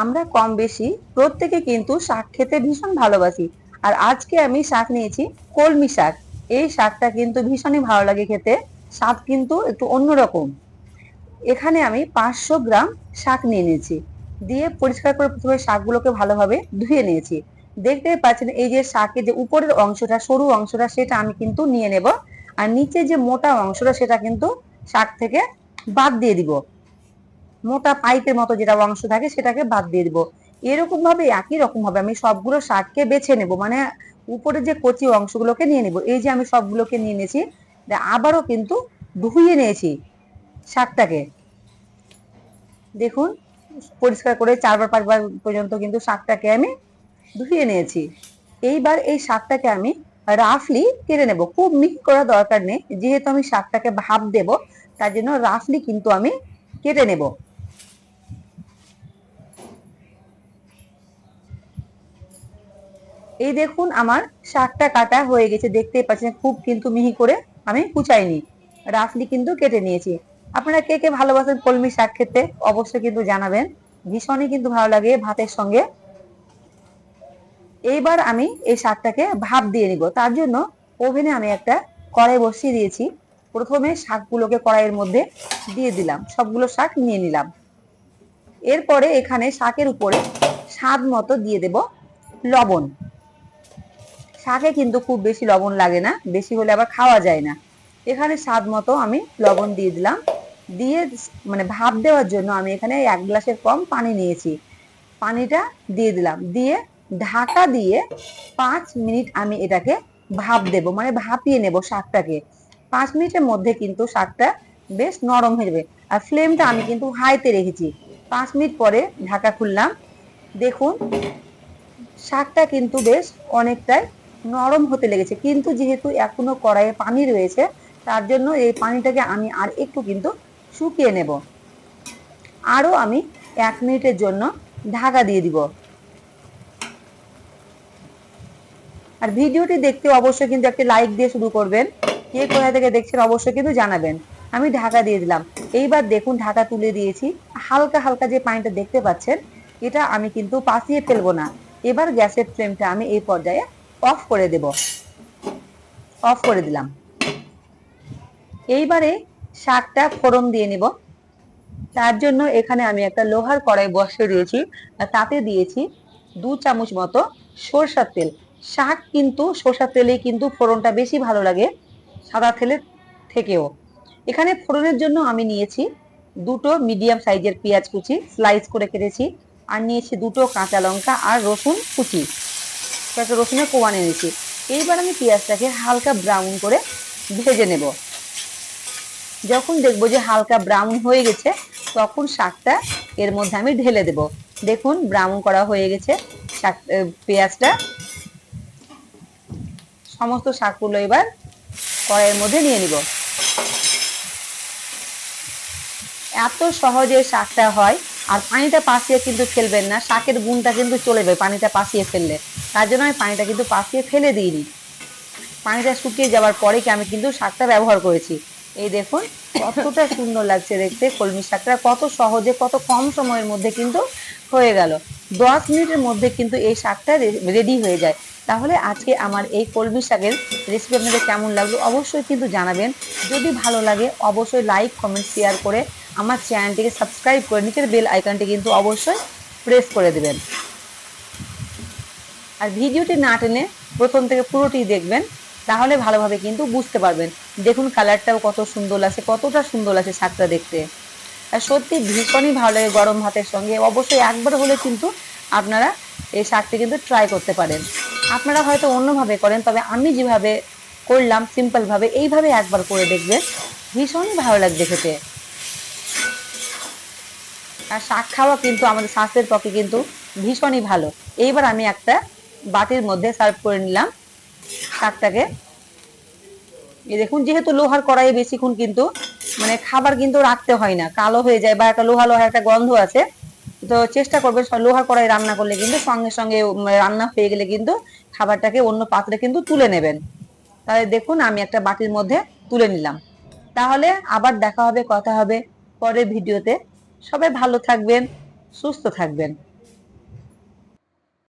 আমরা কম বেশি প্রত্যেকে কিন্তু শাক খেতে ভীষণ ভালোবাসি। আর আজকে আমি শাক নিয়েছি কলমি শাক। এই শাকটা কিন্তু ভীষণই ভালো লাগে খেতে। স্বাদ কিন্তু একটু অন্যরকম। এখানে আমি 500 গ্রাম শাক নিয়ে নিয়েছি। দিয়ে পরিষ্কার করে প্রথমে শাকগুলোকে ভালোভাবে ধুয়ে নিয়েছি। দেখতেই পাচ্ছেন এই যে শাকের যে উপরের অংশটা, সরু অংশটা, সেটা আমি কিন্তু নিয়ে নেব। আর নিচে যে মোটা অংশটা, সেটা কিন্তু শাক থেকে বাদ দিয়ে দিব। মোটা পাইপের মতো যেটা অংশ থাকে সেটাকে বাদ দিয়ে দিব। এরকম ভাবে একই রকম ভাবে আমি সবগুলো শাককে বেছে নেব, মানে উপরে যে কচি অংশগুলোকে নিয়ে নিব। এই যে আমি সবগুলোকে নিয়ে নিয়েছি, আবারও কিন্তু ধুয়ে নিয়েছি শাকটাকে। দেখুন, পরিষ্কার করে 4-5 বার পর্যন্ত কিন্তু শাকটাকে আমি ধুয়ে নিয়েছি। এইবার এই শাকটাকে আমি রাফলি কেটে নেব। খুব মিহি করা দরকার নেই, যেহেতু আমি শাকটাকে ভাপ দেব, তার জন্য রাফলি কিন্তু আমি কেটে নেব। এই দেখুন, আমার শাকটা কাটা হয়ে গেছে। দেখতেই পাচ্ছেন খুব কিন্তু মিহি করে আমি কুচাইনি, রাফলি কিন্তু কেটে নিয়েছি। আপনারা কে কে ভালোবাসেন কলমি শাক খেতে অবশ্যই কিন্তু জানাবেন। ভীষণই কিন্তু ভালো লাগে ভাতের সঙ্গে। এইবার আমি এই শাকটাকে ভাপ দিয়ে নিব। তার জন্য ওভেনে আমি একটা কড়াই বসিয়ে দিয়েছি। প্রথমে শাকগুলোকে কড়াইয়ের মধ্যে দিয়ে দিলাম, সবগুলো শাক নিয়ে নিলাম। এরপরে এখানে শাকের উপরে স্বাদ মতো দিয়ে দেব লবণ। শাকে কিন্তু খুব বেশি লবণ লাগে না, বেশি হলে আবার খাওয়া যায় না। এখানে স্বাদ মতো আমি লবণ দিয়ে দিলাম। দিয়ে মানে ভাপ দেওয়ার জন্য আমি এখানে 1 গ্লাসের কম পানি নিয়েছি। পানিটা দিয়ে দিলাম, দিয়ে ঢাকা দিয়ে 5 মিনিট আমি এটাকে ভাপ দেব, মানে ভাপিয়ে নেব শাকটাকে। 5 মিনিটের মধ্যে কিন্তু শাকটা বেশ নরম হয়ে যাবে। আর ফ্লেমটা আমি কিন্তু হাইতে রেখেছি। 5 মিনিট পরে ঢাকা খুললাম। দেখুন, শাকটা কিন্তু বেশ অনেকটাই নরম হতে লেগেছে, কিন্তু যেহেতু এখনো কড়াইয়ে পানি রয়েছে, তার জন্য এই পানিটাকে আমি আর একটু কিন্তু শুকিয়ে নেব। আরো আমি 1 মিনিটের জন্য ঢাকা দিয়ে দিব। আর ভিডিওটি দেখতে অবশ্যই কিন্তু একটি লাইক দিয়ে শুরু করবেন। কে কোথা থেকে দেখছেন অবশ্যই কিন্তু জানাবেন। আমি ঢাকা দিয়ে দিলাম। এইবার দেখুন, ঢাকা তুলে দিয়েছি। হালকা হালকা যে পানিটা দেখতে পাচ্ছেন, এটা আমি কিন্তু পাশিয়ে ফেলবো না। এবার গ্যাসের ফ্লেমটা আমি এই পর্যায়ে অফ করে দেব। অফ করে দিলাম। এইবারে শাকটা ফোড়ন দিয়ে নিব। তার জন্য এখানে আমি একটা লোহার কড়াই বসিয়ে দিয়েছি। তাতে দিয়েছি 2 চামচ মতো সরষার তেল। শাক কিন্তু সরষার তেলেই কিন্তু ফোড়নটা বেশি ভালো লাগে সাদা তেলের থেকেও। এখানে ফোড়নের জন্য আমি নিয়েছি দুটো মিডিয়াম সাইজের পেঁয়াজ কুচি, স্লাইস করে কেটেছি। আর নিয়েছি দুটো কাঁচা লঙ্কা আর রসুন কুচি, একটা রসুনের কোয়া নিয়েছি। এইবার আমি পেঁয়াজটাকে হালকা ব্রাউন করে ভেজে নেব। যখন দেখবো যে হালকা ব্রাউন হয়ে গেছে, তখন শাকটা এর মধ্যে আমি ঢেলে দেব। দেখুন, ব্রাউন করা হয়ে গেছে শাক, পেঁয়াজটা। সমস্ত শাকগুলো এবার কড়াইয়ের মধ্যে নিয়ে নিব। এত সহজে শাকটা হয়। আর পানিটা পাশিয়ে কিন্তু ফেলবেন না, শাকের গুণটা কিন্তু চলে যাবে পানিটা পাশিয়ে ফেললে। তার জন্য আমি পানিটা কিন্তু পাশিয়ে ফেলে দিইনি। পানিটা শুকিয়ে যাওয়ার পরে কি আমি কিন্তু শাকটা ব্যবহার করেছি। এই দেখুন কতটা সুন্দর লাগছে দেখতে। কলমি শাকটা কত সহজে, কত কম সময়ের মধ্যে কিন্তু হয়ে গেল। 10 মিনিটের মধ্যে কিন্তু এই শাকটা রেডি হয়ে যায়। তাহলে আজকে আমার এই কলমি শাকের রেসিপি আপনাদের কেমন লাগলো অবশ্যই কিন্তু জানাবেন। যদি ভালো লাগে অবশ্যই লাইক, কমেন্ট, শেয়ার করে আমার চ্যানেলটিকে সাবস্ক্রাইব করে নিচের বেল আইকনটি কিন্তু অবশ্যই প্রেস করে দেবেন। আর ভিডিওটি না টেনে প্রথম থেকে পুরোটি দেখবেন, তাহলে ভালোভাবে কিন্তু বুঝতে পারবেন। দেখুন কালারটাও কত সুন্দর লাগছে, কতটা সুন্দর লাগছে শাকটা দেখতে। আর সত্যি ভীষণই ভালো লাগে গরম ভাতের সঙ্গে। অবশ্যই একবার হলে কিন্তু আপনারা এই শাকটি কিন্তু ট্রাই করতে পারেন। আপনারা হয়তো অন্যভাবে করেন, তবে আমি যেভাবে করলাম সিম্পল ভাবে, এইভাবে একবার করে দেখবেন, ভীষণই ভালো লাগবে খেতে। আর শাক খাওয়া কিন্তু আমাদের স্বাস্থ্যের পক্ষে কিন্তু ভীষণই ভালো। এইবার আমি একটা বাটির মধ্যে সার্ভ করে নিলাম শাকটাকে। এই দেখুন, যেহেতু লোহার কড়াইয়ে বেশিক্ষণ কিন্তু মানে খাবার কিন্তু রাখতে হয় না, কালো হয়ে যায় বা একটা লোহা লোহা একটা গন্ধ আছে। তো চেষ্টা করবেন লোহার কড়াই রান্না করলে কিন্তু সঙ্গে সঙ্গে রান্না হয়ে গেলে কিন্তু খাবারটাকে অন্য পাত্রে কিন্তু তুলে নেবেন। তাহলে দেখুন আমি একটা বাটির মধ্যে তুলে নিলাম। তাহলে আবার দেখা হবে, কথা হবে পরের ভিডিওতে। সবাই ভালো থাকবেন, সুস্থ থাকবেন।